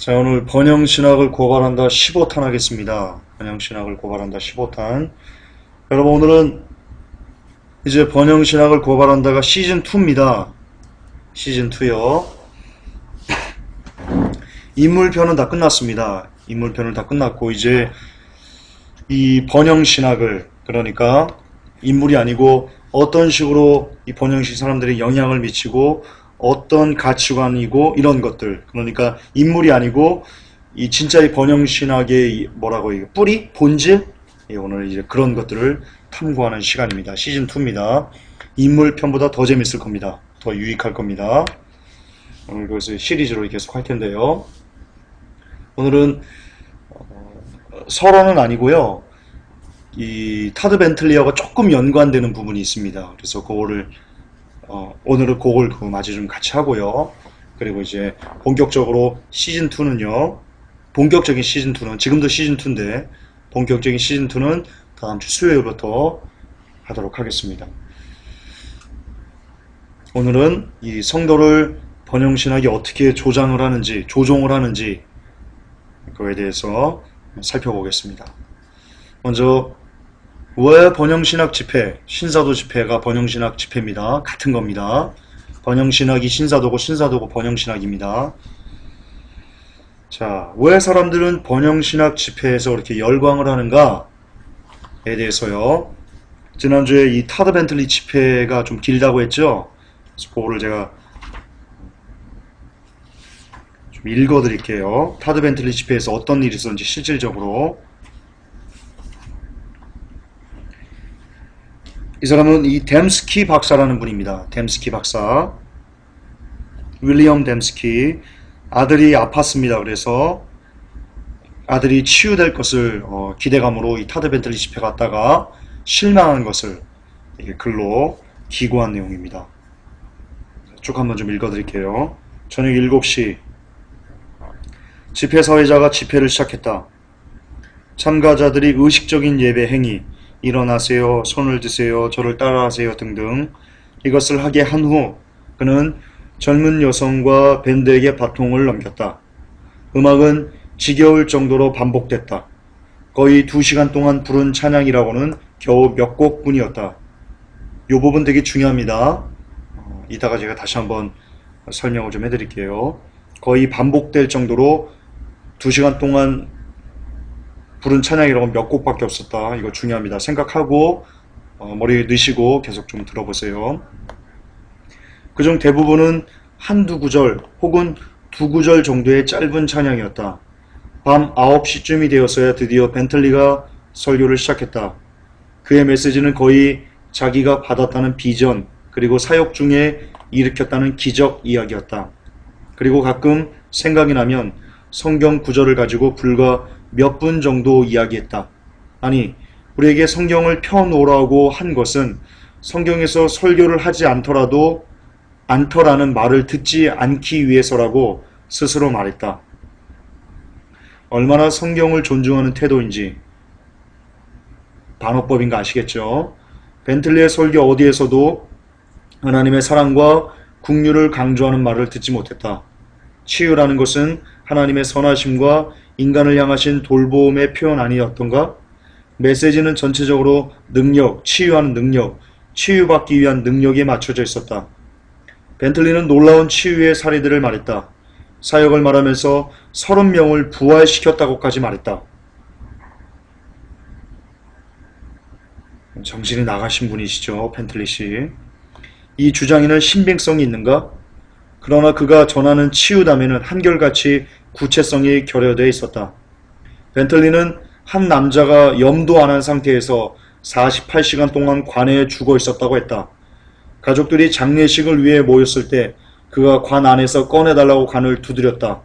자, 오늘 번영신학을 고발한다 15탄 하겠습니다. 번영신학을 고발한다 15탄. 여러분, 오늘은 이제 번영신학을 고발한다가 시즌2입니다. 시즌2요. 인물편은 다 끝났습니다. 인물편은 다 끝났고, 이제 이 번영신학을, 그러니까 인물이 아니고 어떤 식으로 이 번영신 사람들이 영향을 미치고 어떤 가치관이고 이런 것들, 그러니까 인물이 아니고 이 진짜 이 번영신학의 뭐라고 이게 뿌리? 본질? 오늘 이제 그런 것들을 탐구하는 시간입니다. 시즌2입니다. 인물편보다 더 재밌을 겁니다. 더 유익할 겁니다. 오늘 그래서 시리즈로 계속 할 텐데요. 오늘은 설어는 아니고요. 이 타드 벤틀리하고 조금 연관되는 부분이 있습니다. 그래서 그거를 오늘은 그걸 마저 좀 같이 하고요. 그리고 이제 본격적으로 시즌2는요. 본격적인 시즌2는 지금도 시즌2인데 본격적인 시즌2는 다음 주 수요일부터 하도록 하겠습니다. 오늘은 이 성도를 번영신학이 어떻게 조장을 하는지, 조종을 하는지 그거에 대해서 살펴보겠습니다. 먼저 왜 번영신학 집회, 신사도 집회가 번영신학 집회입니다. 같은 겁니다. 번영신학이 신사도고 신사도고 번영신학입니다. 자, 왜 사람들은 번영신학 집회에서 그렇게 열광을 하는가에 대해서요. 지난주에 이 타드 벤틀리 집회가 좀 길다고 했죠. 그래서 그거를 제가 좀 읽어드릴게요. 타드 벤틀리 집회에서 어떤 일이 있었는지 실질적으로. 이 사람은 이 댐스키 박사라는 분입니다. 댐스키 박사. 윌리엄 댐스키. 아들이 아팠습니다. 그래서 아들이 치유될 것을 기대감으로 이 타드 벤틀리 집회 갔다가 실망한 것을 글로 기고한 내용입니다. 쭉 한번 좀 읽어드릴게요. 저녁 7시 집회 사회자가 집회를 시작했다. 참가자들이 의식적인 예배 행위, 일어나세요, 손을 드세요, 저를 따라하세요 등등 이것을 하게 한 후 그는 젊은 여성과 밴드에게 바통을 넘겼다. 음악은 지겨울 정도로 반복됐다. 거의 2시간 동안 부른 찬양이라고는 겨우 몇 곡뿐이었다. 이 부분 되게 중요합니다. 이따가 제가 다시 한번 설명을 좀 해드릴게요. 거의 반복될 정도로 2시간 동안 부른 찬양이라고 몇 곡밖에 없었다. 이거 중요합니다. 생각하고 머리에 넣으시고 계속 좀 들어보세요. 그중 대부분은 한두 구절 혹은 두 구절 정도의 짧은 찬양이었다. 밤 9시쯤이 되었어야 드디어 벤틀리가 설교를 시작했다. 그의 메시지는 거의 자기가 받았다는 비전 그리고 사역 중에 일으켰다는 기적 이야기였다. 그리고 가끔 생각이 나면 성경 구절을 가지고 불과 몇 분 정도 이야기했다. 아니, 우리에게 성경을 펴놓으라고 한 것은 성경에서 설교를 하지 않더라는 말을 듣지 않기 위해서라고 스스로 말했다. 얼마나 성경을 존중하는 태도인지 반어법인가 아시겠죠? 벤틀리의 설교 어디에서도 하나님의 사랑과 긍휼을 강조하는 말을 듣지 못했다. 치유라는 것은 하나님의 선하심과 인간을 향하신 돌보음의 표현 아니었던가? 메시지는 전체적으로 능력, 치유하는 능력, 치유받기 위한 능력에 맞춰져 있었다. 벤틀리는 놀라운 치유의 사례들을 말했다. 사역을 말하면서 30명을 부활시켰다고까지 말했다. 정신이 나가신 분이시죠, 벤틀리 씨. 이 주장에는 신빙성이 있는가? 그러나 그가 전하는 치유담에는 한결같이 구체성이 결여되어 있었다. 벤틀리는 한 남자가 염도 안 한 상태에서 48시간 동안 관에 죽어 있었다고 했다. 가족들이 장례식을 위해 모였을 때 그가 관 안에서 꺼내달라고 관을 두드렸다.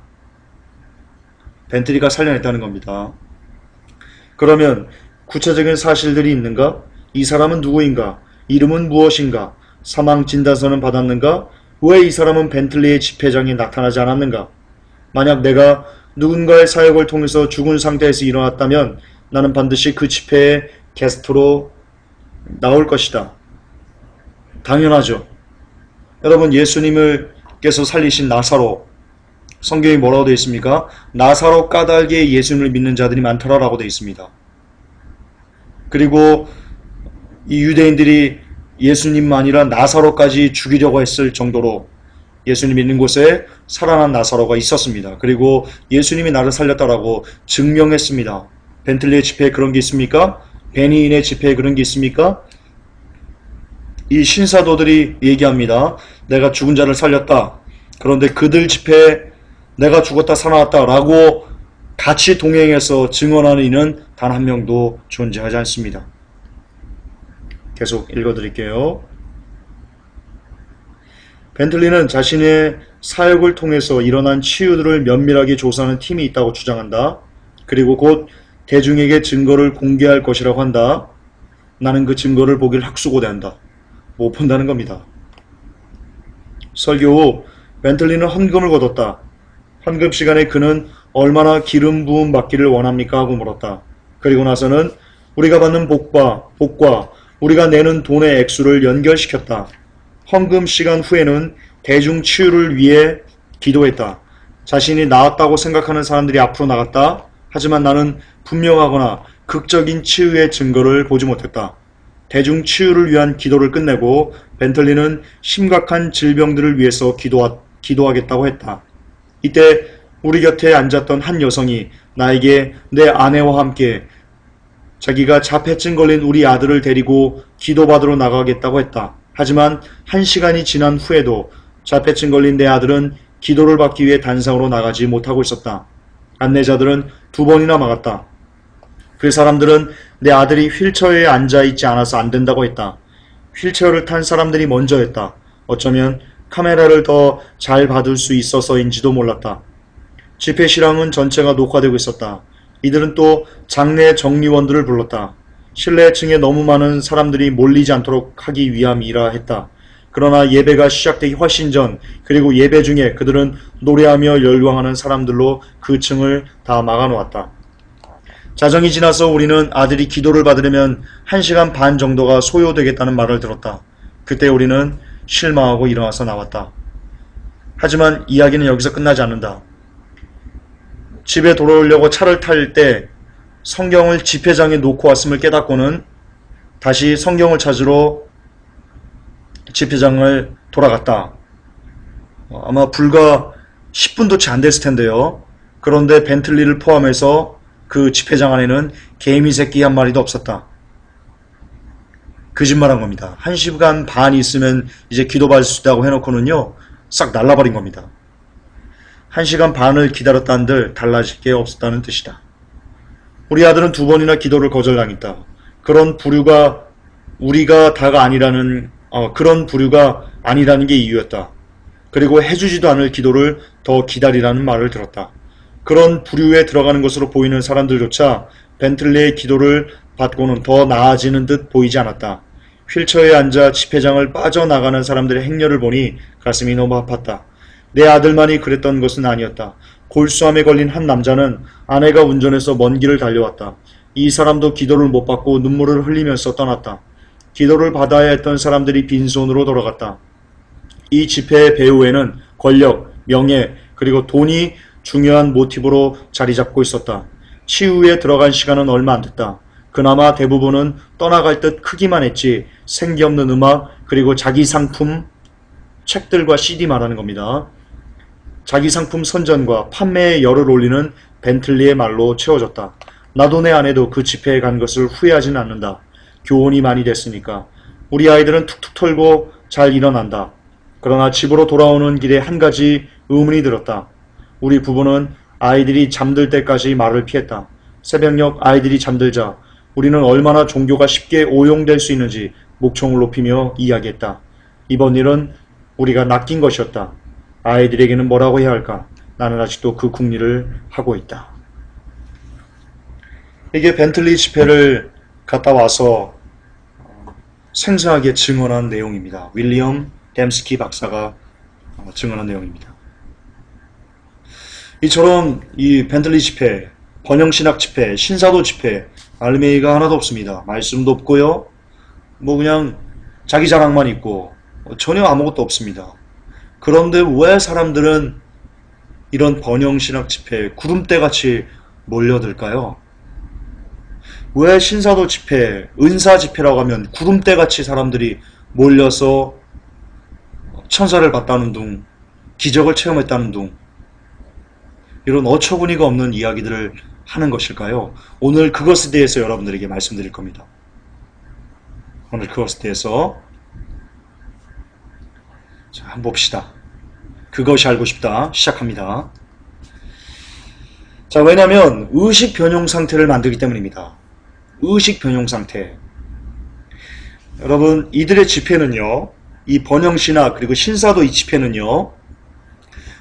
벤틀리가 살려냈다는 겁니다. 그러면 구체적인 사실들이 있는가? 이 사람은 누구인가? 이름은 무엇인가? 사망 진단서는 받았는가? 왜 이 사람은 벤틀리의 집회장에 나타나지 않았는가? 만약 내가 누군가의 사역을 통해서 죽은 상태에서 일어났다면 나는 반드시 그 집회의 게스트로 나올 것이다. 당연하죠. 여러분, 예수님께서 살리신 나사로, 성경이 뭐라고 되어 있습니까? 나사로 까닭에 예수님을 믿는 자들이 많더라라고 되어 있습니다. 그리고 이 유대인들이 예수님만 아니라 나사로까지 죽이려고 했을 정도로 예수님 믿는 곳에 살아난 나사로가 있었습니다. 그리고 예수님이 나를 살렸다라고 증명했습니다. 벤틀리의 집회에 그런 게 있습니까? 베니인의 집회에 그런 게 있습니까? 이 신사도들이 얘기합니다. 내가 죽은 자를 살렸다. 그런데 그들 집회에 내가 죽었다 살아났다 라고 같이 동행해서 증언하는 이는 단 한 명도 존재하지 않습니다. 계속 읽어드릴게요. 벤틀리는 자신의 사역을 통해서 일어난 치유들을 면밀하게 조사하는 팀이 있다고 주장한다. 그리고 곧 대중에게 증거를 공개할 것이라고 한다. 나는 그 증거를 보길 학수고대한다. 못 본다는 겁니다. 설교 후 벤틀리는 헌금을 거뒀다. 헌금 시간에 그는 얼마나 기름 부음 받기를 원합니까? 하고 물었다. 그리고 나서는 우리가 받는 복과 우리가 내는 돈의 액수를 연결시켰다. 헌금 시간 후에는 대중 치유를 위해 기도했다. 자신이 나았다고 생각하는 사람들이 앞으로 나갔다. 하지만 나는 분명하거나 극적인 치유의 증거를 보지 못했다. 대중 치유를 위한 기도를 끝내고 벤틀리는 심각한 질병들을 위해서 기도하겠다고 했다. 이때 우리 곁에 앉았던 한 여성이 나에게 내 아내와 함께 자기가 자폐증 걸린 우리 아들을 데리고 기도받으러 나가겠다고 했다. 하지만 1시간이 지난 후에도 자폐증 걸린 내 아들은 기도를 받기 위해 단상으로 나가지 못하고 있었다. 안내자들은 2번이나 막았다. 그 사람들은 내 아들이 휠체어에 앉아있지 않아서 안 된다고 했다. 휠체어를 탄 사람들이 먼저 했다. 어쩌면 카메라를 더 잘 받을 수 있어서인지도 몰랐다. 집회 실황은 전체가 녹화되고 있었다. 이들은 또 장례 정리원들을 불렀다. 실내층에 너무 많은 사람들이 몰리지 않도록 하기 위함이라 했다. 그러나 예배가 시작되기 훨씬 전, 그리고 예배 중에 그들은 노래하며 열광하는 사람들로 그 층을 다 막아놓았다. 자정이 지나서 우리는 아들이 기도를 받으려면 1시간 반 정도가 소요되겠다는 말을 들었다. 그때 우리는 실망하고 일어나서 나왔다. 하지만 이야기는 여기서 끝나지 않는다. 집에 돌아오려고 차를 탈 때 성경을 집회장에 놓고 왔음을 깨닫고는 다시 성경을 찾으러 집회장을 돌아갔다. 아마 불과 10분도 채 안 됐을 텐데요. 그런데 벤틀리를 포함해서 그 집회장 안에는 개미 새끼 한 마리도 없었다. 거짓말한 겁니다. 1시간 반 있으면 이제 기도받을 수 있다고 해놓고는요, 싹 날라버린 겁니다. 1시간 반을 기다렸다는들 달라질 게 없었다는 뜻이다. 우리 아들은 2번이나 기도를 거절당했다. 그런 부류가 우리가 다가 아니라는 그런 부류가 아니라는 게 이유였다. 그리고 해주지도 않을 기도를 더 기다리라는 말을 들었다. 그런 부류에 들어가는 것으로 보이는 사람들조차 벤틀리의 기도를 받고는 더 나아지는 듯 보이지 않았다. 휠체어에 앉아 집회장을 빠져나가는 사람들의 행렬을 보니 가슴이 너무 아팠다. 내 아들만이 그랬던 것은 아니었다. 골수암에 걸린 한 남자는 아내가 운전해서 먼 길을 달려왔다. 이 사람도 기도를 못 받고 눈물을 흘리면서 떠났다. 기도를 받아야 했던 사람들이 빈손으로 돌아갔다. 이 집회의 배후에는 권력, 명예, 그리고 돈이 중요한 모티브로 자리 잡고 있었다. 치유에 들어간 시간은 얼마 안 됐다. 그나마 대부분은 떠나갈 듯 크기만 했지 생기 없는 음악 그리고 자기 상품, 책들과 CD 말하는 겁니다. 자기 상품 선전과 판매에 열을 올리는 벤틀리의 말로 채워졌다. 나도 내 아내도 그 집회에 간 것을 후회하지는 않는다. 교훈이 많이 됐으니까. 우리 아이들은 툭툭 털고 잘 일어난다. 그러나 집으로 돌아오는 길에 한 가지 의문이 들었다. 우리 부부는 아이들이 잠들 때까지 말을 피했다. 새벽녘 아이들이 잠들자 우리는 얼마나 종교가 쉽게 오용될 수 있는지 목청을 높이며 이야기했다. 이번 일은 우리가 낚인 것이었다. 아이들에게는 뭐라고 해야 할까? 나는 아직도 그 궁리를 하고 있다. 이게 벤틀리 집회를 갔다 와서 생생하게 증언한 내용입니다. 윌리엄 댐스키 박사가 증언한 내용입니다. 이처럼 이 벤틀리 집회, 번영신학 집회, 신사도 집회 알맹이가 하나도 없습니다. 말씀도 없고요. 뭐 그냥 자기 자랑만 있고 전혀 아무것도 없습니다. 그런데 왜 사람들은 이런 번영신학 집회에 구름대같이 몰려들까요? 왜 신사도 집회, 은사 집회라고 하면 구름대같이 사람들이 몰려서 천사를 봤다는 둥, 기적을 체험했다는 둥, 이런 어처구니가 없는 이야기들을 하는 것일까요? 오늘 그것에 대해서 여러분들에게 말씀드릴 겁니다. 오늘 그것에 대해서 자, 한번 봅시다. 그것이 알고 싶다. 시작합니다. 자, 왜냐하면 의식 변용 상태를 만들기 때문입니다. 의식 변용 상태. 여러분, 이들의 집회는요, 이 번영신학 그리고 신사도 이 집회는요,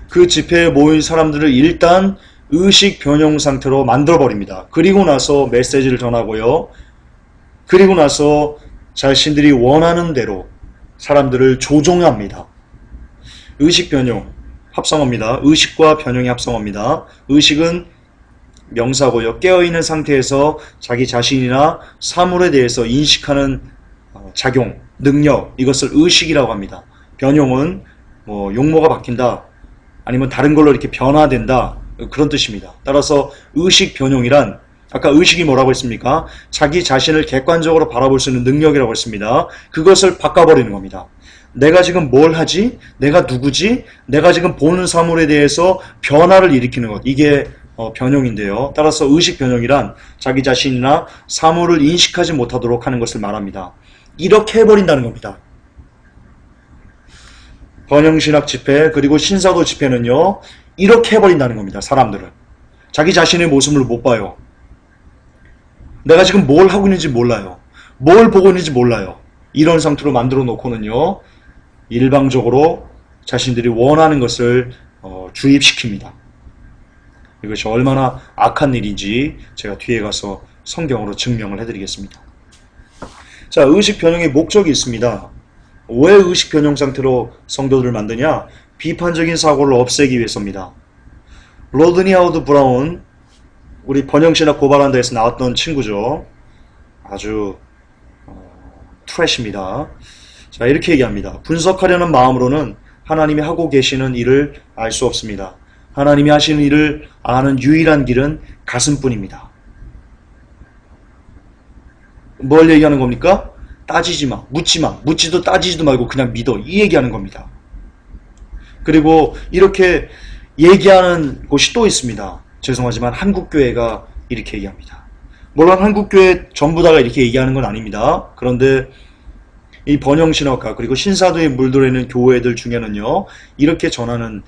그 집회에 모인 사람들을 일단 의식 변용 상태로 만들어버립니다. 그리고 나서 메시지를 전하고요. 그리고 나서 자신들이 원하는 대로 사람들을 조종합니다. 의식 변용, 합성어입니다. 의식과 변용이 합성어입니다. 의식은 명사고요. 깨어있는 상태에서 자기 자신이나 사물에 대해서 인식하는 작용, 능력, 이것을 의식이라고 합니다. 변용은 뭐 용모가 바뀐다, 아니면 다른 걸로 이렇게 변화된다, 그런 뜻입니다. 따라서 의식 변용이란 아까 의식이 뭐라고 했습니까? 자기 자신을 객관적으로 바라볼 수 있는 능력이라고 했습니다. 그것을 바꿔버리는 겁니다. 내가 지금 뭘 하지? 내가 누구지? 내가 지금 보는 사물에 대해서 변화를 일으키는 것. 이게 변용인데요. 따라서 의식 변용이란 자기 자신이나 사물을 인식하지 못하도록 하는 것을 말합니다. 이렇게 해버린다는 겁니다. 번영신학 집회 그리고 신사도 집회는요, 이렇게 해버린다는 겁니다. 사람들을. 자기 자신의 모습을 못 봐요. 내가 지금 뭘 하고 있는지 몰라요. 뭘 보고 있는지 몰라요. 이런 상태로 만들어 놓고는요, 일방적으로 자신들이 원하는 것을 주입시킵니다. 이것이 얼마나 악한 일인지 제가 뒤에 가서 성경으로 증명을 해드리겠습니다. 자, 의식 변형의 목적이 있습니다. 왜 의식 변형 상태로 성도들을 만드냐? 비판적인 사고를 없애기 위해서입니다. 로드니 하워드 브라운, 우리 번영신학 고발한 데에서 나왔던 친구죠. 아주 트래시입니다. 자, 이렇게 얘기합니다. 분석하려는 마음으로는 하나님이 하고 계시는 일을 알 수 없습니다. 하나님이 하시는 일을 아는 유일한 길은 가슴뿐입니다. 뭘 얘기하는 겁니까? 따지지 마, 묻지 마, 묻지도 따지지도 말고 그냥 믿어, 이 얘기하는 겁니다. 그리고 이렇게 얘기하는 곳이 또 있습니다. 죄송하지만 한국교회가 이렇게 얘기합니다. 물론 한국교회 전부 다가 이렇게 얘기하는 건 아닙니다. 그런데 이 번영신학과 그리고 신사도에 물들어있는 교회들 중에는요, 이렇게 전하는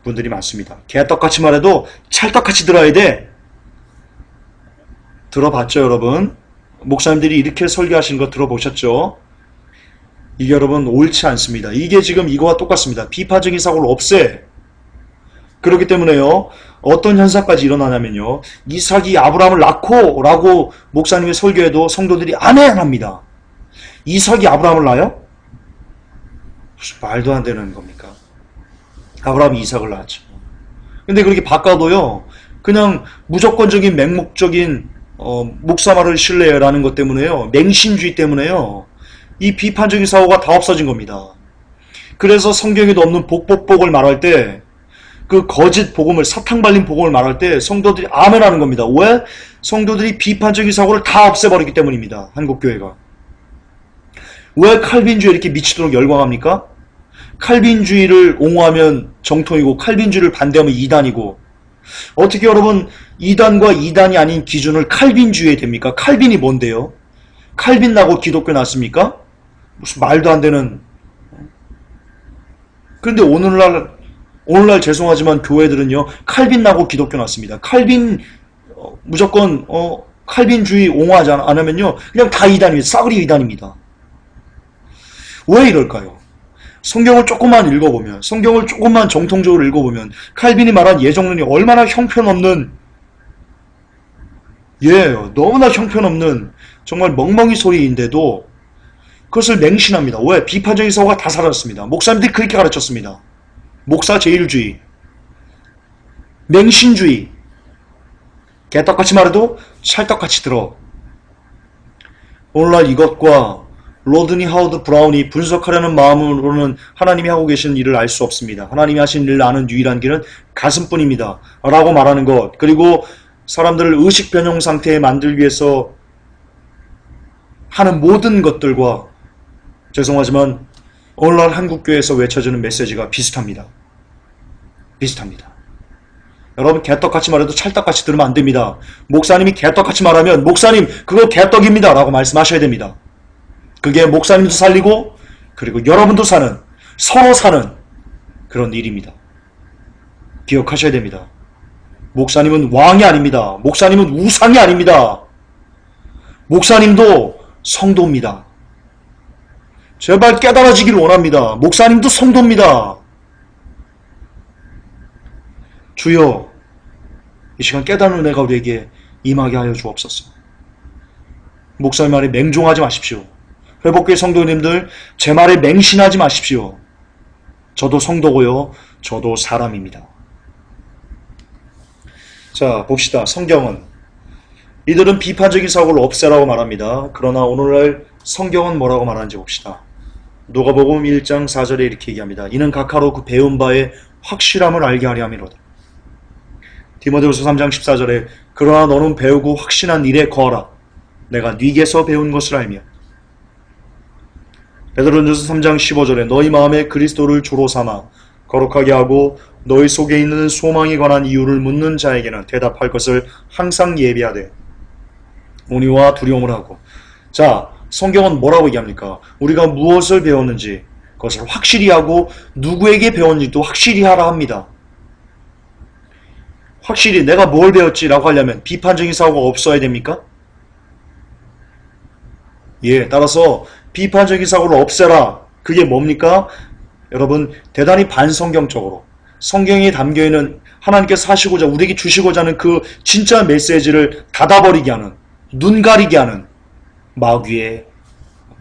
분들이 많습니다. 개떡같이 말해도 찰떡같이 들어야 돼. 들어봤죠, 여러분? 목사님들이 이렇게 설교하신 거 들어보셨죠? 이게 여러분 옳지 않습니다. 이게 지금 이거와 똑같습니다. 비판적인 사고를 없애. 그렇기 때문에요, 어떤 현상까지 일어나냐면요, 이삭이 아브라함을 낳고 라고 목사님이 설교해도 성도들이 아멘 합니다. 이삭이 아브라함을 낳아요? 무슨 말도 안 되는 겁니까? 아브라함이 이삭을 낳았죠. 근데 그렇게 바꿔도요, 그냥 무조건적인 맹목적인 목사 말을 신뢰라는 것 때문에요, 맹신주의 때문에요, 이 비판적인 사고가 다 없어진 겁니다. 그래서 성경에도 없는 복복복을 말할 때, 그 거짓 복음을, 사탕 발린 복음을 말할 때 성도들이 아멘 하는 겁니다. 왜? 성도들이 비판적인 사고를 다 없애버리기 때문입니다. 한국교회가. 왜 칼빈주의에 이렇게 미치도록 열광합니까? 칼빈주의를 옹호하면 정통이고 칼빈주의를 반대하면 이단이고, 어떻게 여러분 이단과 이단이 아닌 기준을 칼빈주의에 됩니까? 칼빈이 뭔데요? 칼빈 나고 기독교 났습니까? 무슨 말도 안 되는. 그런데 오늘날 죄송하지만 교회들은요, 칼빈 나고 기독교 났습니다. 칼빈 무조건 칼빈주의 옹호하지 않으면요, 그냥 다 이단입니다. 싸그리 이단입니다. 왜 이럴까요? 성경을 조금만 읽어보면, 성경을 조금만 정통적으로 읽어보면 칼빈이 말한 예정론이 얼마나 형편없는, 너무나 형편없는 정말 멍멍이 소리인데도 그것을 맹신합니다. 왜? 비판적인 사고가 다 사라졌습니다. 목사님들이 그렇게 가르쳤습니다. 목사 제일주의, 맹신주의, 개떡같이 말해도 찰떡같이 들어. 오늘날 이것과 로드니 하워드 브라운이 분석하려는 마음으로는 하나님이 하고 계시는 일을 알 수 없습니다. 하나님이 하신 일을 아는 유일한 길은 가슴뿐입니다. 라고 말하는 것. 그리고 사람들을 의식 변형 상태에 만들기 위해서 하는 모든 것들과 죄송하지만 오늘날 한국교회에서 외쳐지는 메시지가 비슷합니다. 비슷합니다. 여러분 개떡같이 말해도 찰떡같이 들으면 안 됩니다. 목사님이 개떡같이 말하면 목사님 그거 개떡입니다 라고 말씀하셔야 됩니다. 그게 목사님도 살리고 그리고 여러분도 사는 서로 사는 그런 일입니다. 기억하셔야 됩니다. 목사님은 왕이 아닙니다. 목사님은 우상이 아닙니다. 목사님도 성도입니다. 제발 깨달아지기를 원합니다. 목사님도 성도입니다. 주여 이 시간 깨달은 은혜가 우리에게 임하게 하여 주옵소서. 목사님 말에 맹종하지 마십시오. 회복교회 성도님들 제 말에 맹신하지 마십시오. 저도 성도고요. 저도 사람입니다. 자 봅시다. 성경은 이들은 비판적인 사고를 없애라고 말합니다. 그러나 오늘날 성경은 뭐라고 말하는지 봅시다. 누가복음 1장 4절에 이렇게 얘기합니다. 이는 각하로 그 배운 바의 확실함을 알게 하려 함이로다. 디모데후서 3장 14절에 그러나 너는 배우고 확신한 일에 거하라. 내가 네게서 배운 것을 알며. 베드로전서 3장 15절에 너희 마음에 그리스도를 주로 삼아 거룩하게 하고 너희 속에 있는 소망에 관한 이유를 묻는 자에게는 대답할 것을 항상 예비하되 온유와 두려움을 하고. 자, 성경은 뭐라고 얘기합니까? 우리가 무엇을 배웠는지 그것을 확실히 하고 누구에게 배웠는지도 확실히 하라 합니다. 확실히 내가 뭘 배웠지라고 하려면 비판적인 사고가 없어야 됩니까? 예, 따라서 비판적인 사고를 없애라. 그게 뭡니까? 여러분 대단히 반성경적으로 성경에 담겨있는 하나님께서 하시고자 우리에게 주시고자 하는 그 진짜 메시지를 닫아버리게 하는 눈 가리게 하는 마귀의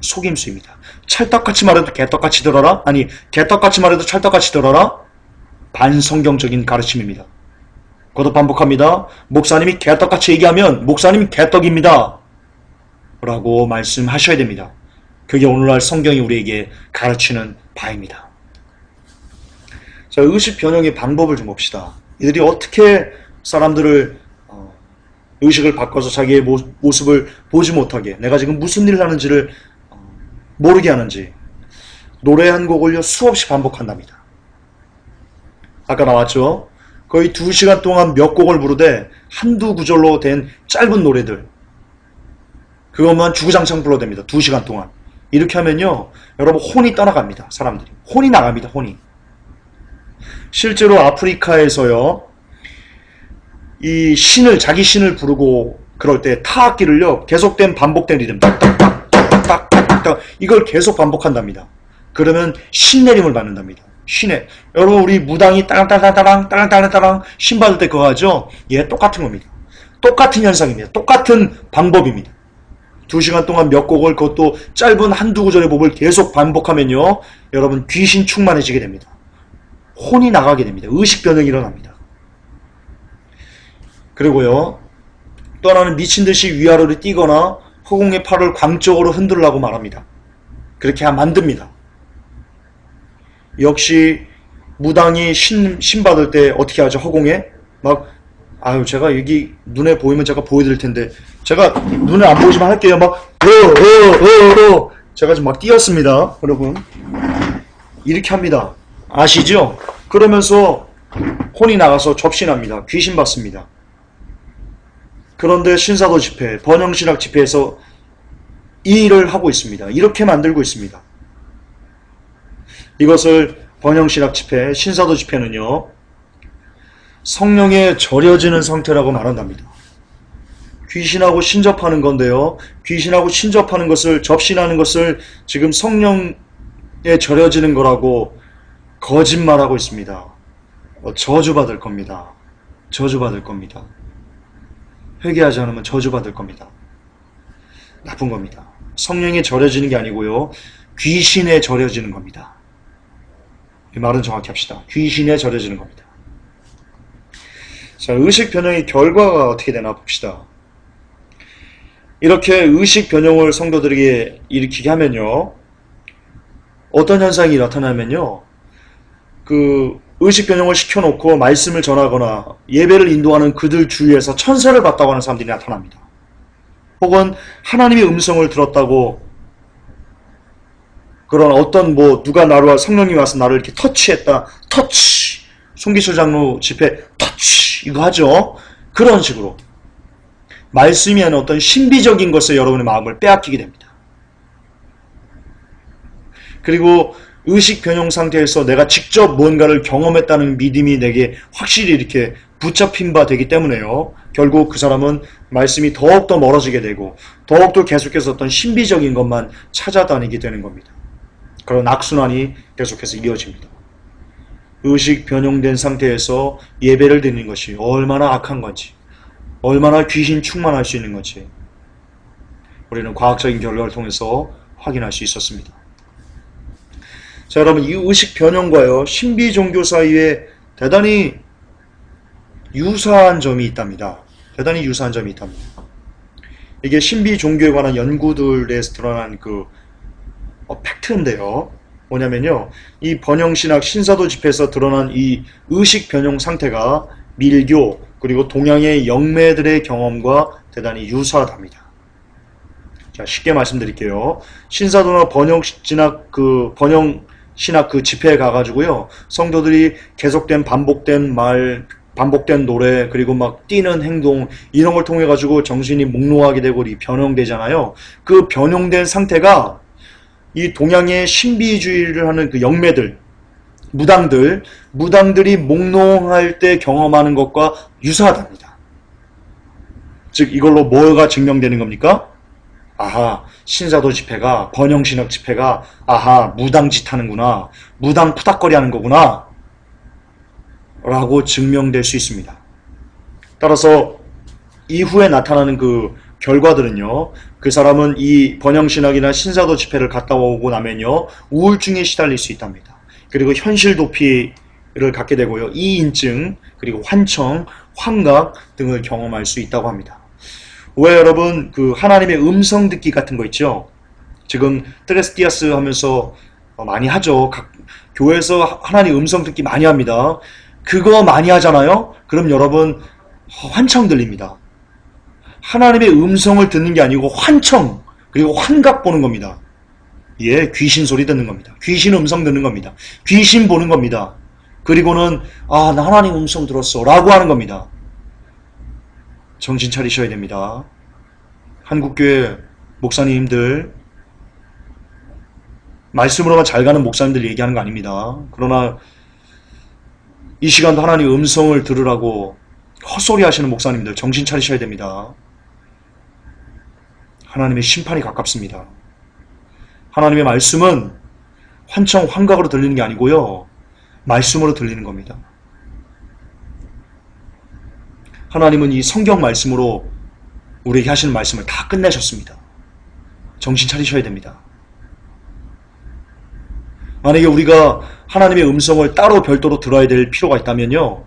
속임수입니다. 찰떡같이 말해도 개떡같이 들어라? 아니 개떡같이 말해도 찰떡같이 들어라? 반성경적인 가르침입니다. 거듭 반복합니다. 목사님이 개떡같이 얘기하면 목사님이 개떡입니다. 라고 말씀하셔야 됩니다. 그게 오늘날 성경이 우리에게 가르치는 바입니다. 자, 의식 변형의 방법을 좀 봅시다. 이들이 어떻게 사람들을 의식을 바꿔서 자기의 모습을 보지 못하게 내가 지금 무슨 일을 하는지를 모르게 하는지 노래 한 곡을요 수없이 반복한답니다. 아까 나왔죠? 거의 2시간 동안 몇 곡을 부르되 한두 구절로 된 짧은 노래들 그것만 주구장창 불러댑니다. 2시간 동안. 이렇게 하면요 여러분 혼이 떠나갑니다. 사람들이 혼이 나갑니다. 혼이. 실제로 아프리카에서요 이 신을 자기 신을 부르고 그럴 때 타악기를요 계속된 반복된 리듬 딱딱딱딱딱딱 이걸 계속 반복한답니다. 그러면 신내림을 받는답니다. 신에 여러분 우리 무당이 따랑따랑따랑 따랑따랑따랑 신 받을 때 그거 하죠? 예, 똑같은 겁니다. 똑같은 현상입니다. 똑같은 방법입니다. 2시간 동안 몇 곡을 그것도 짧은 한두 구절의 법을 계속 반복하면요 여러분 귀신 충만해지게 됩니다. 혼이 나가게 됩니다. 의식 변형이 일어납니다. 그리고요 떠나는 미친듯이 위아래로 뛰거나 허공의 팔을 광적으로 흔들라고 말합니다. 그렇게 만듭니다. 역시 무당이 신 받을 때 어떻게 하죠? 허공에 막 아유 제가 여기 눈에 보이면 제가 보여드릴 텐데 제가 눈에 안 보이지만 할게요. 막 제가 좀 막 뛰었습니다. 여러분 이렇게 합니다. 아시죠? 그러면서 혼이 나가서 접신합니다. 귀신 받습니다. 그런데 신사도 집회, 번영신학 집회에서 이 일을 하고 있습니다. 이렇게 만들고 있습니다. 이것을 번영신학 집회, 신사도 집회는요 성령에 절여지는 상태라고 말한답니다. 귀신하고 신접하는 건데요. 귀신하고 신접하는 것을 접신하는 것을 지금 성령에 절여지는 거라고 거짓말하고 있습니다. 저주받을 겁니다. 저주받을 겁니다. 회개하지 않으면 저주받을 겁니다. 나쁜 겁니다. 성령에 절여지는 게 아니고요. 귀신에 절여지는 겁니다. 이 말은 정확히 합시다. 귀신에 절여지는 겁니다. 자, 의식 변형의 결과가 어떻게 되나 봅시다. 이렇게 의식 변형을 성도들에게 일으키게 하면요, 어떤 현상이 나타나면요, 그 의식 변형을 시켜놓고 말씀을 전하거나 예배를 인도하는 그들 주위에서 천사를 봤다고 하는 사람들이 나타납니다. 혹은 하나님의 음성을 들었다고, 그런 어떤 누가 나를, 성령님이 와서 나를 이렇게 터치했다, 터치, 송기철 장로 집회 터치, 이거 하죠. 그런 식으로 말씀이 하는 어떤 신비적인 것에 여러분의 마음을 빼앗기게 됩니다. 그리고 의식 변형 상태에서 내가 직접 뭔가를 경험했다는 믿음이 내게 확실히 이렇게 붙잡힌 바 되기 때문에요, 결국 그 사람은 말씀이 더욱더 멀어지게 되고 더욱더 계속해서 어떤 신비적인 것만 찾아다니게 되는 겁니다. 그런 악순환이 계속해서 이어집니다. 의식 변형된 상태에서 예배를 드리는 것이 얼마나 악한 건지, 얼마나 귀신 충만할 수 있는 건지 우리는 과학적인 결과를 통해서 확인할 수 있었습니다. 자, 여러분, 이 의식 변형과요, 신비 종교 사이에 대단히 유사한 점이 있답니다. 대단히 유사한 점이 있답니다. 이게 신비 종교에 관한 연구들에서 드러난 팩트인데요. 뭐냐면요, 이 번영신학 신사도 집회에서 드러난 이 의식 변형 상태가 밀교 그리고 동양의 영매들의 경험과 대단히 유사하답니다. 자, 쉽게 말씀드릴게요. 신사도나 번영신학 그 집회에 가가지고요, 성도들이 계속된 반복된 말, 반복된 노래, 그리고 막 뛰는 행동, 이런 걸 통해 가지고 정신이 몽롱하게 되고 변형되잖아요. 그 변형된 상태가 이 동양의 신비주의를 하는 그 영매들, 무당들이 몽롱할 때 경험하는 것과 유사하답니다. 즉, 이걸로 뭐가 증명되는 겁니까? 아하, 신사도 집회가, 번영신학 집회가, 아하, 무당짓 하는구나, 무당 푸닥거리 하는 거구나 라고 증명될 수 있습니다. 따라서 이후에 나타나는 그 결과들은요, 그 사람은 이 번영신학이나 신사도 집회를 갔다 오고 나면요, 우울증에 시달릴 수 있답니다. 그리고 현실 도피를 갖게 되고요, 이인증, 그리고 환청, 환각 등을 경험할 수 있다고 합니다. 왜 여러분, 그 하나님의 음성 듣기 같은 거 있죠? 지금 트레스티아스 하면서 많이 하죠. 각 교회에서 하나님 음성 듣기 많이 합니다. 그거 많이 하잖아요? 그럼 여러분, 환청 들립니다. 하나님의 음성을 듣는 게 아니고 환청, 그리고 환각 보는 겁니다. 예, 귀신 소리 듣는 겁니다. 귀신 음성 듣는 겁니다. 귀신 보는 겁니다. 그리고는 아, 나 하나님 음성 들었어 라고 하는 겁니다. 정신 차리셔야 됩니다. 한국교회 목사님들, 말씀으로만 잘 가는 목사님들 얘기하는 거 아닙니다. 그러나 이 시간도 하나님 음성을 들으라고 헛소리 하시는 목사님들, 정신 차리셔야 됩니다. 하나님의 심판이 가깝습니다. 하나님의 말씀은 환청, 환각으로 들리는 게 아니고요, 말씀으로 들리는 겁니다. 하나님은 이 성경 말씀으로 우리에게 하시는 말씀을 다 끝내셨습니다. 정신 차리셔야 됩니다. 만약에 우리가 하나님의 음성을 따로 별도로 들어야 될 필요가 있다면요,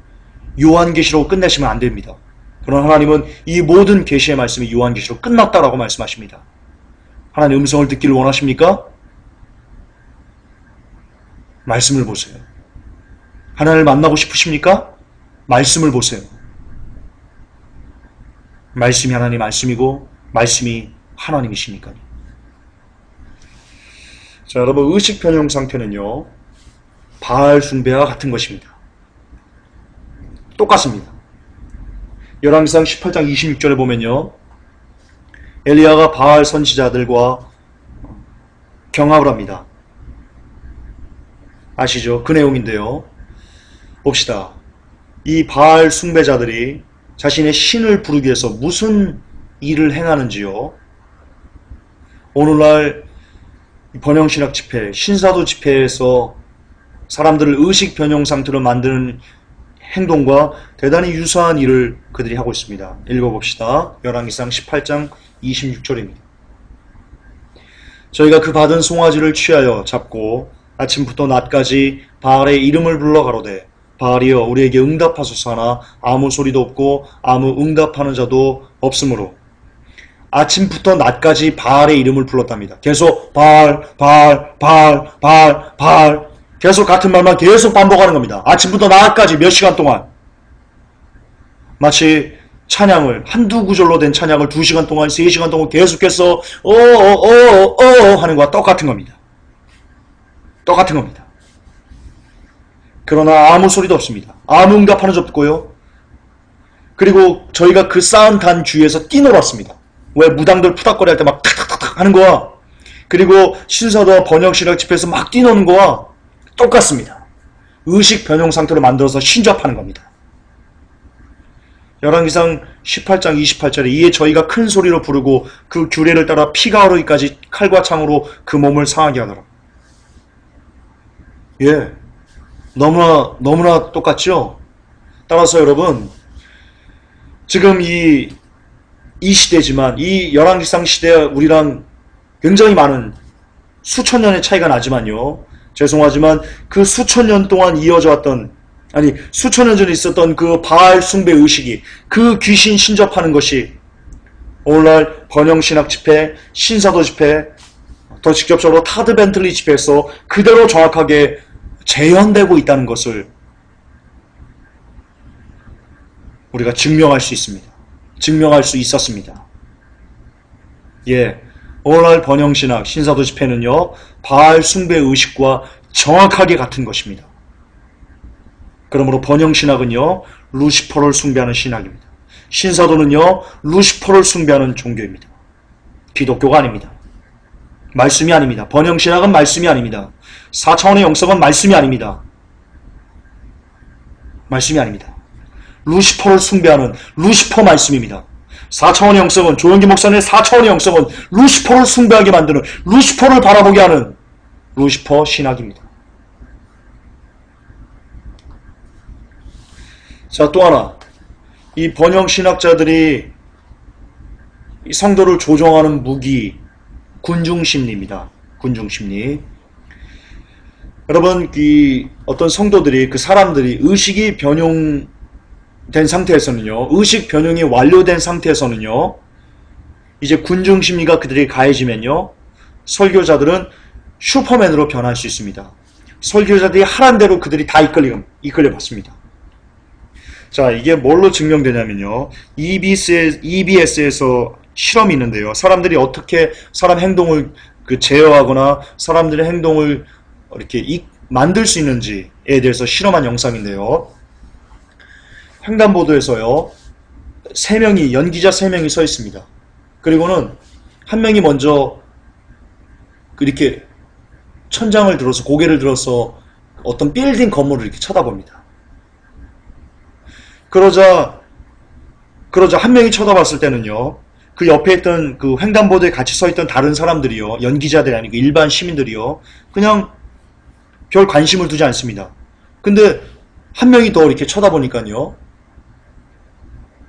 요한계시로 끝내시면 안 됩니다. 그러나 하나님은 이 모든 계시의 말씀이 요한계시로 끝났다라고 말씀하십니다. 하나님 음성을 듣기를 원하십니까? 말씀을 보세요. 하나님을 만나고 싶으십니까? 말씀을 보세요. 말씀이 하나님 말씀이고 말씀이 하나님이시니까요. 자, 여러분, 의식 변형 상태는요, 바알 숭배와 같은 것입니다. 똑같습니다. 열왕기상 18장 26절에 보면요, 엘리야가 바알 선지자들과 경합을 합니다. 아시죠? 그 내용인데요. 봅시다. 이 바알 숭배자들이 자신의 신을 부르기 위해서 무슨 일을 행하는지요. 오늘날 번영신학 집회, 신사도 집회에서 사람들을 의식 변형 상태로 만드는 행동과 대단히 유사한 일을 그들이 하고 있습니다. 읽어봅시다. 열왕기상 18장 26절입니다. 저희가 그 받은 송아지를 취하여 잡고 아침부터 낮까지 바알의 이름을 불러 가로되, 바알이여 우리에게 응답하소서 하나 아무 소리도 없고 아무 응답하는 자도 없으므로 아침부터 낮까지 바알의 이름을 불렀답니다. 계속 바알, 바알, 바알, 바알, 바알. 계속 같은 말만 계속 반복하는 겁니다. 아침부터 낮까지 몇 시간 동안. 마치 찬양을, 한두 구절로 된 찬양을 2시간 동안, 3시간 동안 계속해서 하는 거와 똑같은 겁니다. 똑같은 겁니다. 그러나 아무 소리도 없습니다. 아무 응답하는 적 없고요. 그리고 저희가 그 쌓은 단 주위에서 뛰놀았습니다. 왜 무당들 푸닥거리 할 때 막 탁탁탁탁 하는 거와, 그리고 신사도와 번영신학 집회에서 막 뛰노는 거와 똑같습니다. 의식 변형 상태로 만들어서 신접하는 겁니다. 열왕기상 18장 28절에 이에 저희가 큰 소리로 부르고 그 규례를 따라 피가 흐르기까지 칼과 창으로 그 몸을 상하게 하더라. 예, 너무나 똑같죠? 따라서 여러분, 지금 이 시대지만, 이 열왕기상 시대에 우리랑 굉장히 많은 수천 년의 차이가 나지만요. 죄송하지만 그 수천 년 동안 이어져 왔던, 아니 수천 년 전에 있었던 그 바알 숭배 의식이, 그 귀신 신접하는 것이 오늘날 번영신학 집회, 신사도 집회, 더 직접적으로 타드 벤틀리 집회에서 그대로 정확하게 재현되고 있다는 것을 우리가 증명할 수 있습니다. 증명할 수 있었습니다. 예, 오늘날 번영신학, 신사도 집회는요, 바알 숭배 의식과 정확하게 같은 것입니다. 그러므로 번영신학은요, 루시퍼를 숭배하는 신학입니다. 신사도는요, 루시퍼를 숭배하는 종교입니다. 기독교가 아닙니다. 말씀이 아닙니다. 번영신학은 말씀이 아닙니다. 4차원의 영성은 말씀이 아닙니다. 말씀이 아닙니다. 루시퍼를 숭배하는 루시퍼 말씀입니다. 4차원의 영성은, 조영기 목사님의 4차원의 영성은 루시퍼를 숭배하게 만드는, 루시퍼를 바라보게 하는 루시퍼 신학입니다. 자, 또 하나, 이 번영 신학자들이 이 성도를 조종하는 무기, 군중심리입니다. 군중심리. 여러분, 이 어떤 성도들이, 그 사람들이 의식이 변용된 상태에서는요, 의식 변형이 완료된 상태에서는요, 이제 군중심리가 그들이 가해지면요, 설교자들은 슈퍼맨으로 변할 수 있습니다. 설교자들이 하란 대로 그들이 다 이끌려봤습니다. 자, 이게 뭘로 증명되냐면요, EBS에서 실험이 있는데요, 사람들이 어떻게 사람 행동을 제어하거나 사람들의 행동을 이렇게 만들 수 있는지에 대해서 실험한 영상인데요, 횡단보도에서요, 연기자 3명이 서 있습니다. 그리고는 한 명이 먼저 이렇게 천장을 들어서, 고개를 들어서 어떤 빌딩 건물을 이렇게 쳐다봅니다. 그러자 한 명이 쳐다봤을 때는요, 그 옆에 있던, 그 횡단보도에 같이 서 있던 다른 사람들이요, 연기자들이 아니고 일반 시민들이요, 그냥 별 관심을 두지 않습니다. 근데 한 명이 더 이렇게 쳐다보니까요,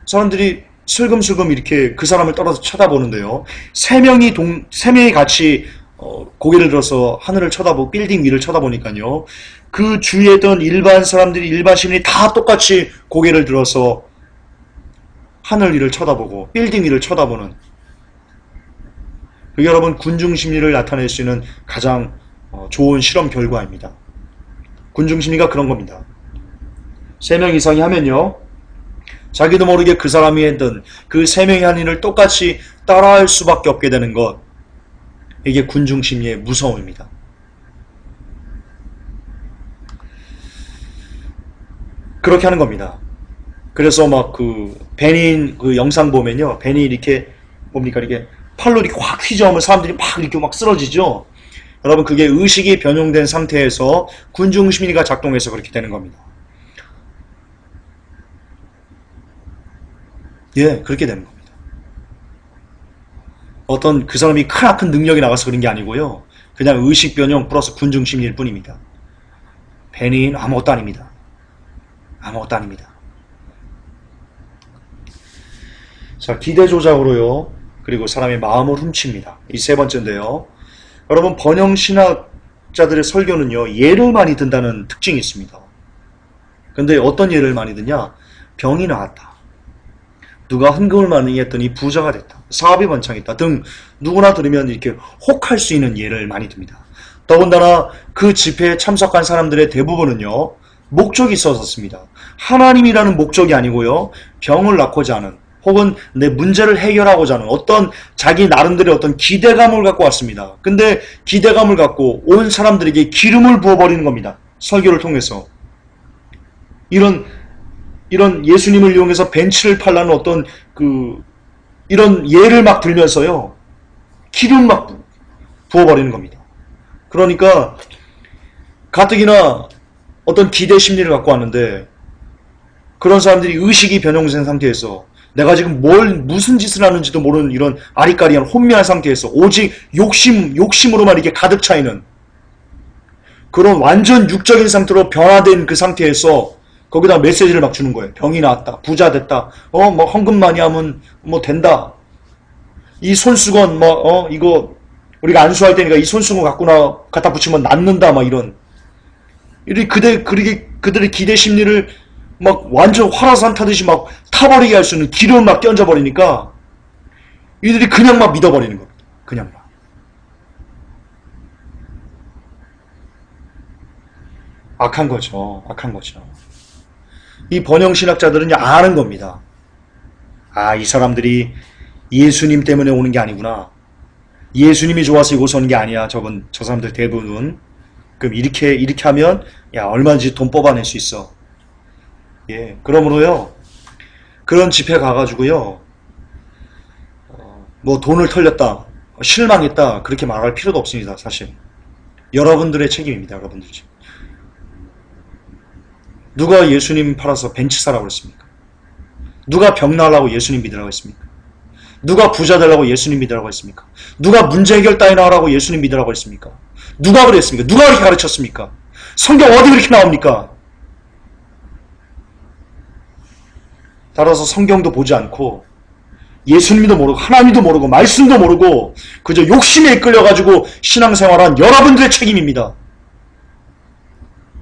사람들이 슬금슬금 이렇게 그 사람을 떨어져 쳐다보는데요, 세 명이 같이 고개를 들어서 하늘을 쳐다보고 빌딩 위를 쳐다보니까요, 그 주위에 있던 일반 사람들이, 일반 시민이 다 똑같이 고개를 들어서 하늘 위를 쳐다보고 빌딩 위를 쳐다보는, 그게 여러분 군중심리를 나타낼 수 있는 가장 좋은 실험 결과입니다. 군중심리가 그런 겁니다. 3명 이상이 하면요, 자기도 모르게 그 사람이 했던 그 3명이 한 일을 똑같이 따라할 수밖에 없게 되는 것, 이게 군중심리의 무서움입니다. 그렇게 하는 겁니다. 그래서 막 베닌 영상 보면요, 베닌 이렇게 뭡니까, 이렇게 팔로 이렇게 확 휘저으면 사람들이 막 이렇게 막 쓰러지죠. 여러분, 그게 의식이 변용된 상태에서 군중심리가 작동해서 그렇게 되는 겁니다. 예, 그렇게 되는 겁니다. 어떤 그 사람이 크나큰 능력이 나가서 그런 게 아니고요, 그냥 의식 변형 플러스 군중심리일 뿐입니다. 베닌 아무것도 아닙니다. 아무것도 아닙니다. 자, 기대 조작으로요, 그리고 사람의 마음을 훔칩니다. 이 세 번째인데요, 여러분, 번영신학자들의 설교는요, 예를 많이 든다는 특징이 있습니다. 근데 어떤 예를 많이 드냐? 병이 나았다, 누가 헌금을 많이 했더니 부자가 됐다. 사업이 번창했다. 등 누구나 들으면 이렇게 혹할 수 있는 예를 많이 듭니다. 더군다나 그 집회에 참석한 사람들의 대부분은요. 목적이 있었습니다. 하나님이라는 목적이 아니고요. 병을 낫고자 하는 혹은 내 문제를 해결하고자 하는 어떤 자기 나름대로의 어떤 기대감을 갖고 왔습니다. 근데 기대감을 갖고 온 사람들에게 기름을 부어버리는 겁니다. 설교를 통해서. 이런 예수님을 이용해서 벤츠를 팔라는 어떤 이런 예를 막 들면서요. 기름 막 부어버리는 겁니다. 그러니까 가뜩이나 어떤 기대 심리를 갖고 왔는데 그런 사람들이 의식이 변형된 상태에서 내가 지금 무슨 짓을 하는지도 모르는 이런 아리까리한 혼미한 상태에서 오직 욕심으로만 이렇게 가득 차 있는 그런 완전 육적인 상태로 변화된 그 상태에서 거기다 메시지를 막 주는 거예요. 병이 나았다. 부자 됐다. 뭐 헌금 많이 하면 뭐 된다. 이 손수건 이거 우리가 안수할 때니까 이 손수건 갖다 붙이면 낫는다. 막 이런. 그들의 기대 심리를 막 완전 화라산 타듯이 막 타버리게 할 수 있는 기름 막 껴져버리니까 이들이 그냥 막 믿어버리는 겁니다. 그냥 막. 악한 거죠. 악한 거죠. 이 번영신학자들은 아는 겁니다. 이 사람들이 예수님 때문에 오는 게 아니구나. 예수님이 좋아서 이곳에 오는 게 아니야. 저 사람들 대부분. 그럼 이렇게 하면 얼마든지 돈 뽑아낼 수 있어. 예, 그러므로요. 그런 집회 가가지고요. 뭐 돈을 털렸다. 실망했다. 그렇게 말할 필요도 없습니다. 사실. 여러분들의 책임입니다. 여러분들 책임. 누가 예수님 팔아서 벤츠 사라고 그랬습니까? 누가 병 나으려고 예수님 믿으라고 했습니까? 누가 부자 되려고 예수님 믿으라고 했습니까? 누가 문제 해결 따위나 하라고 예수님 믿으라고 했습니까? 누가 그랬습니까? 누가 그렇게 가르쳤습니까? 성경 어디 그렇게 나옵니까? 따라서 성경도 보지 않고 예수님도 모르고 하나님도 모르고 말씀도 모르고 그저 욕심에 이끌려가지고 신앙생활한 여러분들의 책임입니다.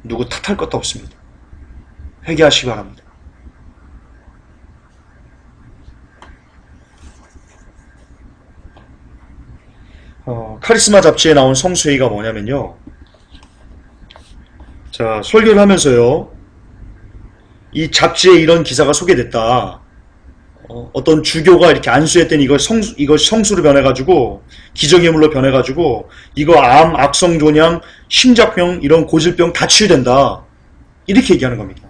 누구 탓할 것도 없습니다. 회개하시기 바랍니다. 카리스마 잡지에 나온 성수회의가 뭐냐면요. 자, 설교를 하면서요. 이 잡지에 이런 기사가 소개됐다. 어떤 주교가 이렇게 안수했더니 이거 성수로 변해가지고 기저귀물로 변해가지고 이거 암, 악성종양, 심장병 이런 고질병 다 치유된다. 이렇게 얘기하는 겁니다.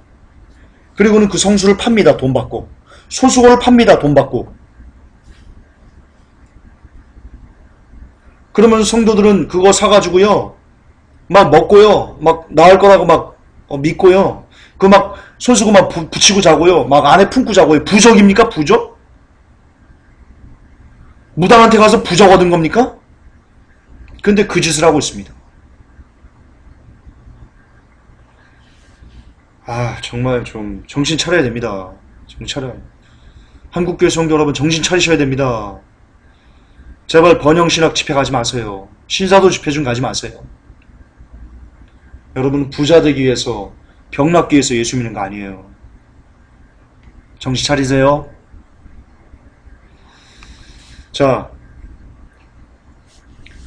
그리고는 그 성수를 팝니다. 돈 받고. 손수건을 팝니다. 돈 받고. 그러면 성도들은 그거 사가지고요. 막 먹고요. 막 나을 거라고 막 믿고요. 그 막 손수건 막 붙이고 자고요. 막 안에 품고 자고요. 부적입니까? 부적? 무당한테 가서 부적 얻은 겁니까? 근데 그 짓을 하고 있습니다. 정말 좀 정신 차려야 됩니다. 정신 차려야. 한국교회 성도 여러분 정신 차리셔야 됩니다. 제발 번영신학 집회 가지 마세요. 신사도 집회 좀 가지 마세요. 여러분 부자 되기 위해서 병 낫기 위해서 예수 믿는 거 아니에요. 정신 차리세요. 자,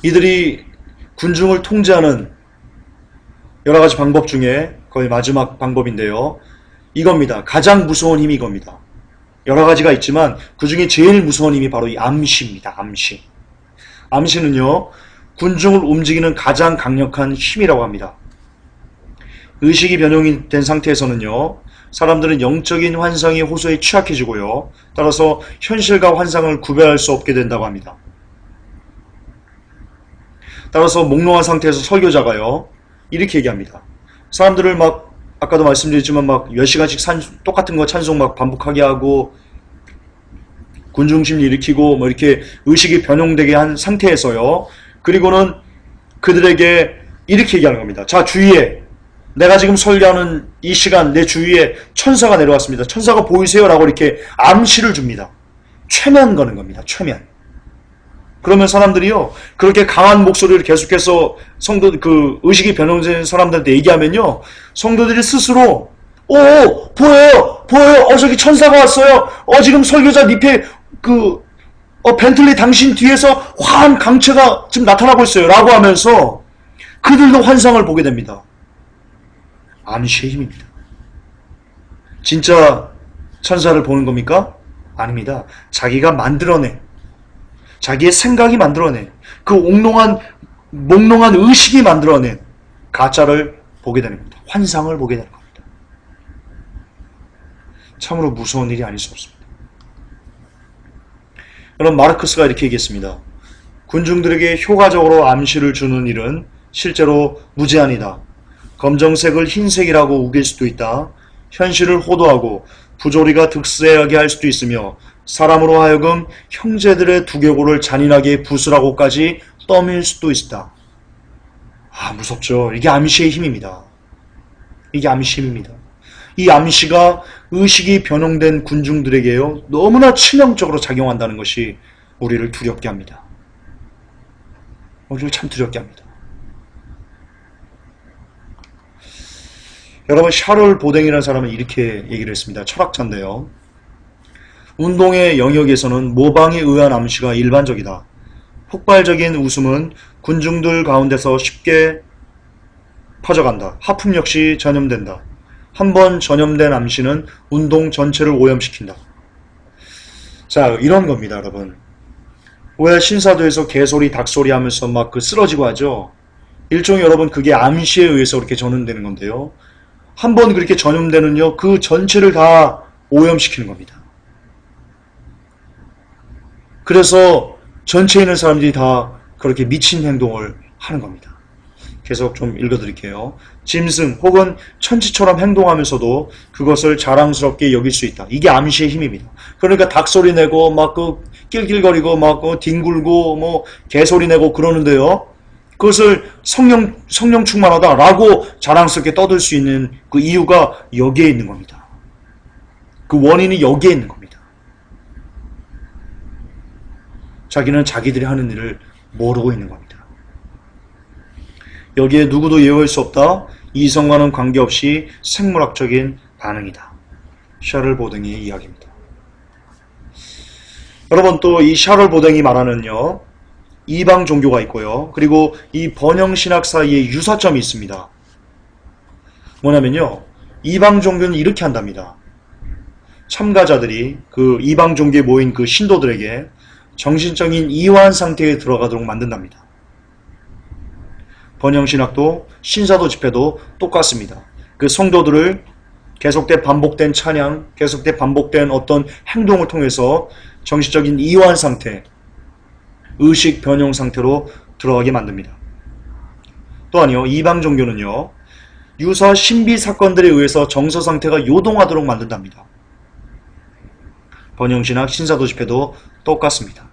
이들이 군중을 통제하는 여러 가지 방법 중에 거의 마지막 방법인데요. 이겁니다. 가장 무서운 힘이 이겁니다. 여러 가지가 있지만 그 중에 제일 무서운 힘이 바로 이 암시입니다. 암시. 암시는요. 군중을 움직이는 가장 강력한 힘이라고 합니다. 의식이 변형이 된 상태에서는요. 사람들은 영적인 환상의 호소에 취약해지고요. 따라서 현실과 환상을 구별할 수 없게 된다고 합니다. 따라서 몽롱한 상태에서 설교자가요. 이렇게 얘기합니다. 사람들을 막 아까도 말씀드렸지만 막 몇 시간씩 똑같은 거 찬송 막 반복하게 하고 군중심리 일으키고 뭐 이렇게 의식이 변형되게 한 상태에서요. 그리고는 그들에게 이렇게 얘기하는 겁니다. 자, 주위에 내가 지금 설교하는 이 시간 내 주위에 천사가 내려왔습니다. 천사가 보이세요? 라고 이렇게 암시를 줍니다. 최면 거는 겁니다. 최면. 그러면 사람들이요. 그렇게 강한 목소리를 계속해서 의식이 변형된 사람들한테 얘기하면요. 성도들이 스스로 오, 보여요! 보여요! 저기 천사가 왔어요! 지금 설교자 밑에 벤틀리 당신 뒤에서 화한 강체가 지금 나타나고 있어요. 라고 하면서 그들도 환상을 보게 됩니다. 암시의 힘입니다. 진짜 천사를 보는 겁니까? 아닙니다. 자기가 만들어낸, 자기의 생각이 만들어낸, 그 몽롱한 의식이 만들어낸 가짜를 보게 되는 겁니다. 환상을 보게 되는 겁니다. 참으로 무서운 일이 아닐 수 없습니다. 그럼 마르크스가 이렇게 얘기했습니다. 군중들에게 효과적으로 암시를 주는 일은 실제로 무제한이다. 검정색을 흰색이라고 우길 수도 있다. 현실을 호도하고 부조리가 득세하게 할 수도 있으며 사람으로 하여금 형제들의 두개골을 잔인하게 부수라고까지 떠밀 수도 있다. 무섭죠. 이게 암시의 힘입니다. 이게 암시의 힘입니다. 이 암시가 의식이 변형된 군중들에게요 너무나 치명적으로 작용한다는 것이 우리를 두렵게 합니다. 우리를 참 두렵게 합니다. 여러분, 샤를 보댕이라는 사람은 이렇게 얘기를 했습니다. 철학자인데요. 운동의 영역에서는 모방에 의한 암시가 일반적이다. 폭발적인 웃음은 군중들 가운데서 쉽게 퍼져간다. 하품 역시 전염된다. 한번 전염된 암시는 운동 전체를 오염시킨다. 자, 이런 겁니다, 여러분. 왜 신사도에서 개소리, 닭소리 하면서 막 쓰러지고 하죠? 일종의 여러분, 그게 암시에 의해서 그렇게 전염되는 건데요. 한번 그렇게 전염되는요, 그 전체를 다 오염시키는 겁니다. 그래서 전체에 있는 사람들이 다 그렇게 미친 행동을 하는 겁니다. 계속 좀 읽어드릴게요. 짐승 혹은 천치처럼 행동하면서도 그것을 자랑스럽게 여길 수 있다. 이게 암시의 힘입니다. 그러니까 닭소리 내고 막 낄낄거리고 막 뒹굴고 개소리 내고 그러는데요. 그것을 성령 충만하다라고 자랑스럽게 떠들 수 있는 그 이유가 여기에 있는 겁니다. 그 원인이 여기에 있는 겁니다. 자기는 자기들이 하는 일을 모르고 있는 겁니다. 여기에 누구도 예외할 수 없다. 이성과는 관계없이 생물학적인 반응이다. 샤를 보댕이의 이야기입니다. 여러분, 또 이 샤를 보댕이 말하는요, 이방 종교가 있고요. 그리고 이 번영신학 사이에 유사점이 있습니다. 뭐냐면요, 이방 종교는 이렇게 한답니다. 참가자들이 그 이방 종교에 모인 그 신도들에게 정신적인 이완 상태에 들어가도록 만든답니다. 번영신학도 신사도 집회도 똑같습니다. 그 성도들을 계속된 반복된 찬양, 계속된 반복된 어떤 행동을 통해서 정신적인 이완 상태, 의식 변형 상태로 들어가게 만듭니다. 또한요, 이방 종교는요, 유사 신비 사건들에 의해서 정서 상태가 요동하도록 만든답니다. 번영신학, 신사도 집회도 똑같습니다.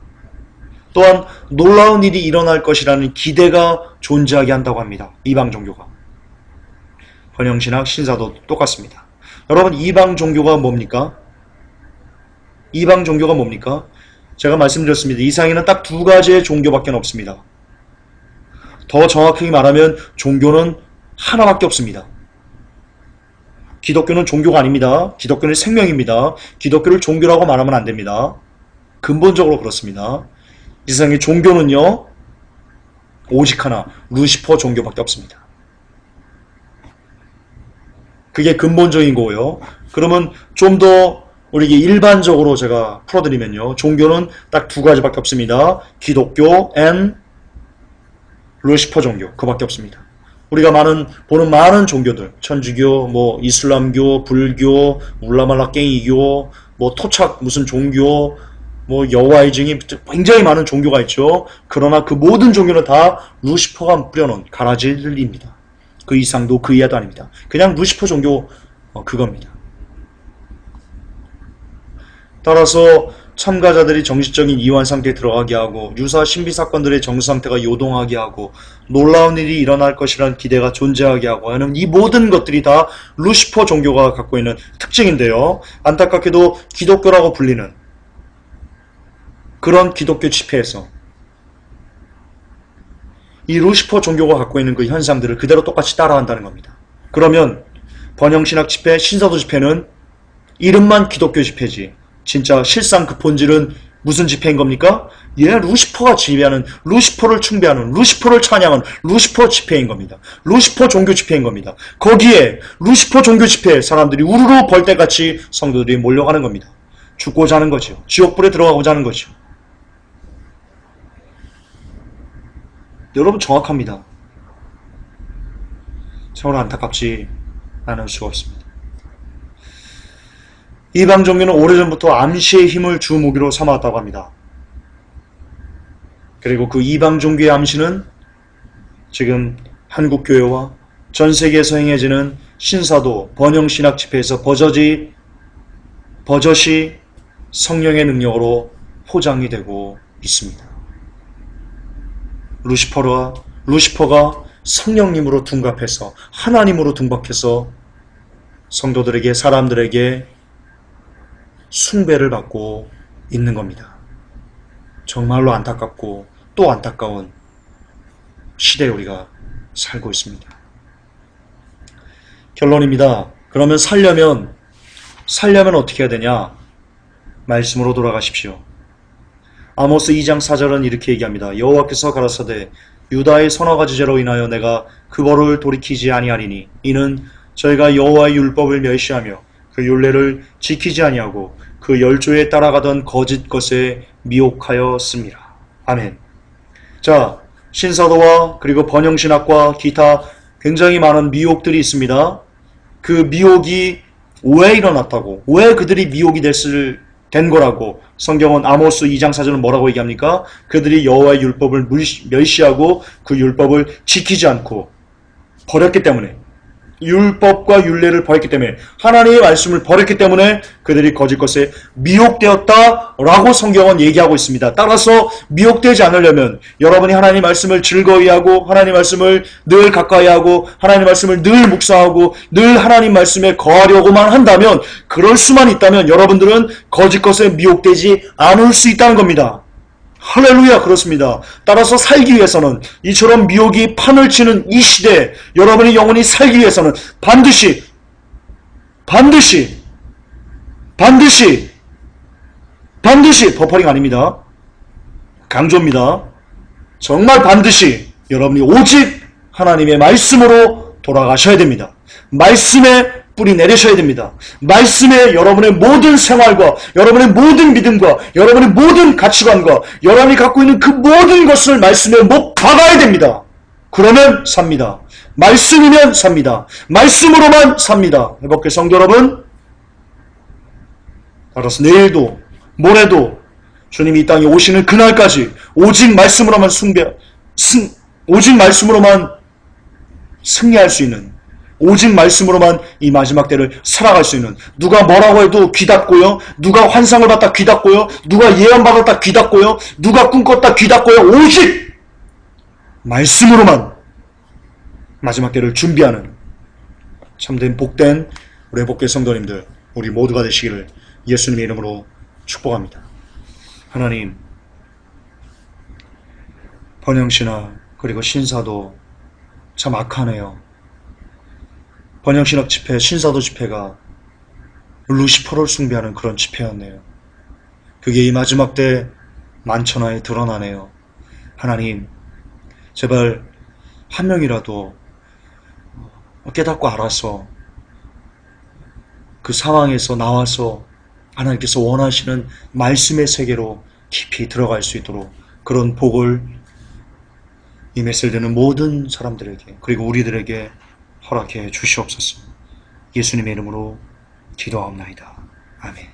또한 놀라운 일이 일어날 것이라는 기대가 존재하게 한다고 합니다. 이방 종교가. 번영신학, 신사도 똑같습니다. 여러분, 이방 종교가 뭡니까? 이방 종교가 뭡니까? 제가 말씀드렸습니다. 이 세상에는 딱 두 가지의 종교밖에 없습니다. 더 정확하게 말하면 종교는 하나밖에 없습니다. 기독교는 종교가 아닙니다. 기독교는 생명입니다. 기독교를 종교라고 말하면 안 됩니다. 근본적으로 그렇습니다. 이 세상의 종교는요, 오직 하나, 루시퍼 종교밖에 없습니다. 그게 근본적인 거고요. 그러면 좀 더 우리에게 일반적으로 제가 풀어드리면요, 종교는 딱 두 가지밖에 없습니다. 기독교 and 루시퍼 종교, 그밖에 없습니다. 우리가 보는 많은 종교들, 천주교, 이슬람교, 불교, 울라말라 깽이교, 토착 무슨 종교, 여호와의 증인, 굉장히 많은 종교가 있죠. 그러나 그 모든 종교는 다 루시퍼가 뿌려놓은 가라지들입니다. 그 이상도 그 이하도 아닙니다. 그냥 루시퍼 종교 그겁니다. 따라서 참가자들이 정신적인 이완 상태에 들어가게 하고 유사 신비 사건들의 정서 상태가 요동하게 하고 놀라운 일이 일어날 것이라는 기대가 존재하게 하고 하는 이 모든 것들이 다 루시퍼 종교가 갖고 있는 특징인데요. 안타깝게도 기독교라고 불리는 그런 기독교 집회에서 이 루시퍼 종교가 갖고 있는 그 현상들을 그대로 똑같이 따라한다는 겁니다. 그러면 번영신학 집회, 신사도 집회는 이름만 기독교 집회지 진짜 실상 그 본질은 무슨 집회인 겁니까? 루시퍼가 지배하는, 루시퍼를 숭배하는, 루시퍼를 찬양하는 루시퍼 집회인 겁니다. 루시퍼 종교 집회인 겁니다. 거기에 루시퍼 종교 집회에 사람들이 우르르 벌떼같이 성도들이 몰려가는 겁니다. 죽고자 하는 거죠. 지옥불에 들어가고자 하는 거죠. 여러분 정확합니다. 참으로 안타깝지 않을 수가 없습니다. 이방 종교는 오래전부터 암시의 힘을 주 무기로 삼아왔다고 합니다. 그리고 그 이방 종교의 암시는 지금 한국교회와 전 세계에서 행해지는 신사도 번영신학 집회에서 버젓이 성령의 능력으로 포장이 되고 있습니다. 루시퍼가 성령님으로 둔갑해서 하나님으로 둔박해서 성도들에게 사람들에게 숭배를 받고 있는 겁니다. 정말로 안타깝고 또 안타까운 시대에 우리가 살고 있습니다. 결론입니다. 그러면 살려면 어떻게 해야 되냐? 말씀으로 돌아가십시오. 아모스 2장 4절은 이렇게 얘기합니다. 여호와께서 가라사대 유다의 서너 가지 죄로 인하여 내가 그 벌을 돌이키지 아니하리니 이는 저희가 여호와의 율법을 멸시하며 그 율례를 지키지 아니하고 그 열조에 따라가던 거짓 것에 미혹하였습니다. 아멘. 자, 신사도와 그리고 번영신학과 기타 굉장히 많은 미혹들이 있습니다. 그 미혹이 왜 일어났다고, 왜 그들이 미혹이 된 거라고 성경은 아모스 2장 4절은 뭐라고 얘기합니까? 그들이 여호와의 율법을 멸시하고 그 율법을 지키지 않고 버렸기 때문에, 율법과 율례를 버렸기 때문에, 하나님의 말씀을 버렸기 때문에 그들이 거짓 것에 미혹되었다라고 성경은 얘기하고 있습니다. 따라서 미혹되지 않으려면 여러분이 하나님의 말씀을 즐거이하고 하나님의 말씀을 늘 가까이하고 하나님의 말씀을 늘 묵상하고 늘 하나님 말씀에 거하려고만 한다면, 그럴 수만 있다면 여러분들은 거짓 것에 미혹되지 않을 수 있다는 겁니다. 할렐루야, 그렇습니다. 따라서 살기 위해서는, 이처럼 미혹이 판을 치는 이 시대에 여러분이 영원히 살기 위해서는 반드시 버퍼링 아닙니다. 강조입니다. 정말 반드시 여러분이 오직 하나님의 말씀으로 돌아가셔야 됩니다. 말씀에 뿌리 내리셔야 됩니다. 말씀에 여러분의 모든 생활과 여러분의 모든 믿음과 여러분의 모든 가치관과 여러분이 갖고 있는 그 모든 것을 말씀에 못 박아야 됩니다. 그러면 삽니다. 말씀이면 삽니다. 말씀으로만 삽니다. 회복교 성도 여러분, 따라서 내일도 모레도 주님이 이 땅에 오시는 그날까지 오직 말씀으로만 승리할 수 있는, 오직 말씀으로만 이 마지막 때를 살아갈 수 있는, 누가 뭐라고 해도 귀닫고요, 누가 환상을 받다 귀닫고요, 누가 예언받았다 귀닫고요, 누가 꿈꿨다 귀닫고요, 오직 말씀으로만 마지막 때를 준비하는 참된 복된 우리 회복교 성도님들, 우리 모두가 되시기를 예수님의 이름으로 축복합니다. 하나님, 번영신학 그리고 신사도 참 악하네요. 번영신학 집회, 신사도 집회가 루시퍼를 숭배하는 그런 집회였네요. 그게 이 마지막 때 만천하에 드러나네요. 하나님, 제발 한 명이라도 깨닫고 알아서 그 상황에서 나와서 하나님께서 원하시는 말씀의 세계로 깊이 들어갈 수 있도록 그런 복을 이 메시지를 듣는 모든 사람들에게, 그리고 우리들에게 허락해 주시옵소서. 예수님의 이름으로 기도하옵나이다. 아멘.